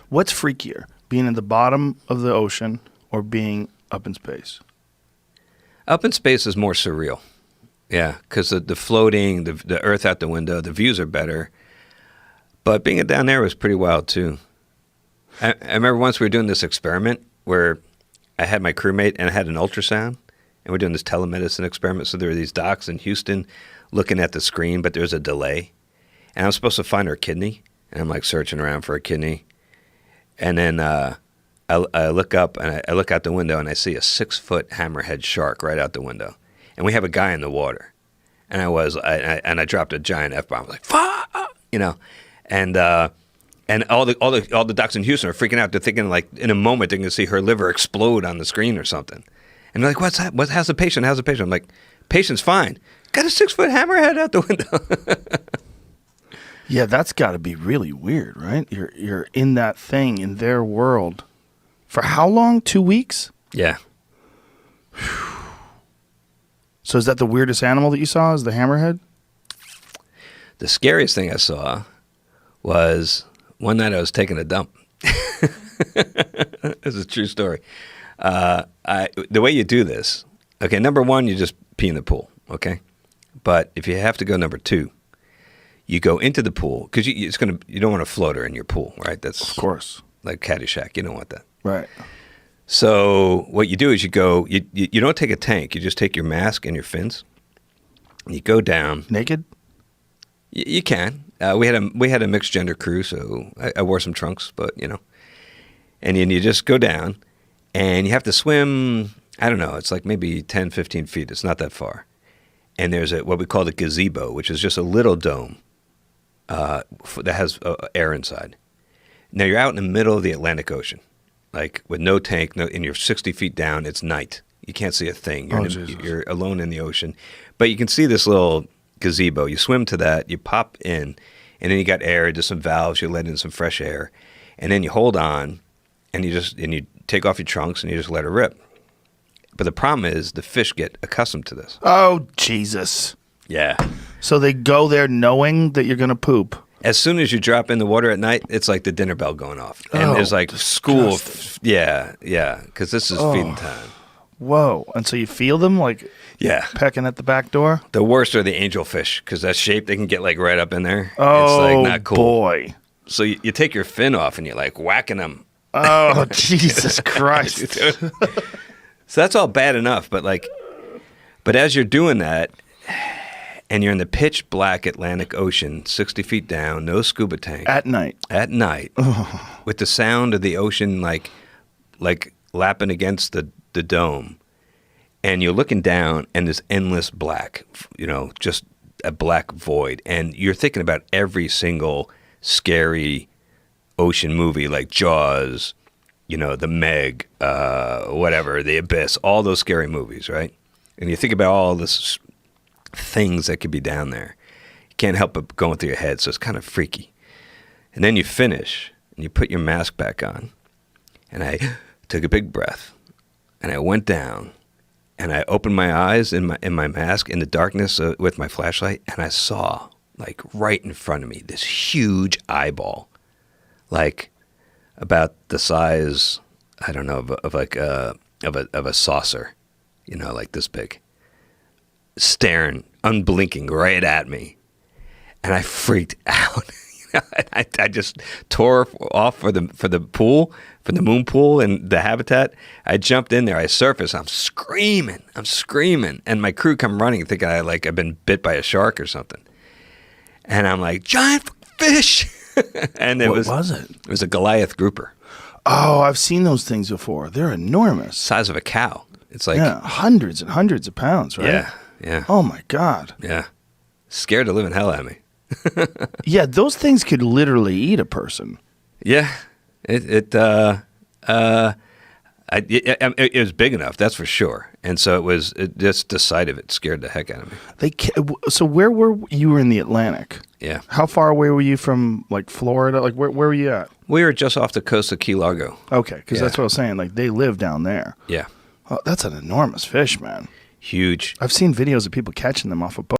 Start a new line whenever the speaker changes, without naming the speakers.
What's freakier, being at the bottom of the ocean or being up in space?
Up in space is more surreal. Yeah, because the floating, the Earth out the window, the views are better. But being down there was pretty wild, too. I remember once we were doing this experiment where I had my crewmate and I had an ultrasound, and we're doing this telemedicine experiment. So there were these docs in Houston looking at the screen, but there's a delay. And I'm supposed to find her kidney, and I'm like searching around for a kidney. And then I look up, and I look out the window, and I see a 6-foot hammerhead shark right out the window. And we have a guy in the water. And I dropped a giant F-bomb. I was like, fuck! You know, and all the docs in Houston are freaking out. They're thinking like in a moment they're going to see her liver explode on the screen or something. And they're like, what's that? How's the patient? How's the patient? I'm like, patient's fine. Got a 6-foot hammerhead out the window.
Yeah, that's got to be really weird, right? You're in that thing in their world for how long? 2 weeks?
Yeah.
So is that the weirdest animal that you saw? Is the hammerhead?
The scariest thing I saw was one night I was taking a dump. This is a true story. The way you do this, okay, number one, you just pee in the pool, okay? But if you have to go number two, you go into the pool because you don't want a floater in your pool, right? That's
of course
like Caddyshack. You don't want that,
right?
So what you do is you go. You don't take a tank. You just take your mask and your fins. And you go down
naked.
You can. We had a mixed gender crew, so I wore some trunks, but you know. And then you just go down, and you have to swim. I don't know. It's like maybe 10, 15 feet. It's not that far. And there's what we call the gazebo, which is just a little dome that has air inside. Now you're out in the middle of the Atlantic Ocean, like with no tank, and you're 60 feet down. It's night. You can't see a thing. You're alone in the ocean, but you can see this little gazebo. You swim to that. You pop in, and then you got air. Just some valves. You let in some fresh air, and then you hold on, and you take off your trunks, and you just let it rip. But the problem is the fish get accustomed to this.
Oh, Jesus.
Yeah.
So they go there knowing that you're going to poop.
As soon as you drop in the water at night, it's like the dinner bell going off. And there's like school. Yeah, because this is feeding time.
Whoa. And so you feel them like pecking at the back door?
The worst are the angelfish because that shape, they can get like right up in there.
Oh,
it's like not cool.
Boy.
So you take your fin off and you're like whacking them.
Oh, Jesus Christ.
So that's all bad enough, but as you're doing that, and you're in the pitch black Atlantic Ocean, 60 feet down, no scuba tank.
At night,
with the sound of the ocean like lapping against the dome, and you're looking down, and there's endless black, just a black void, and you're thinking about every single scary ocean movie like Jaws, The Meg, whatever, The Abyss, all those scary movies, right? And you think about all this things that could be down there. You can't help but going through your head, so it's kind of freaky. And then you finish, and you put your mask back on, and I took a big breath, and I went down, and I opened my eyes in my mask in the darkness with my flashlight, and I saw, like right in front of me, this huge eyeball, like about the size, I don't know, of a saucer, like this big, staring, unblinking right at me, and I freaked out. I just tore off for the pool, for the moon pool and the habitat. I jumped in there. I surfaced. I'm screaming, and my crew come running, thinking I've been bit by a shark or something. And I'm like, giant fish. And
what was it?
It was a Goliath grouper.
Oh, I've seen those things before. They're enormous.
Size of a cow. It's like
hundreds and hundreds of pounds, right?
Yeah.
Oh my God.
Yeah. Scared the living hell out of me.
Yeah, those things could literally eat a person.
Yeah. It was big enough, that's for sure. And so just the sight of it scared the heck out of me.
So where were you? Were in the Atlantic?
Yeah.
How far away were you from like Florida? Like where were you at?
We were just off the coast of Key Largo.
Okay, because that's what I was saying. Like they live down there.
Yeah.
Oh, that's an enormous fish, man.
Huge.
I've seen videos of people catching them off a boat.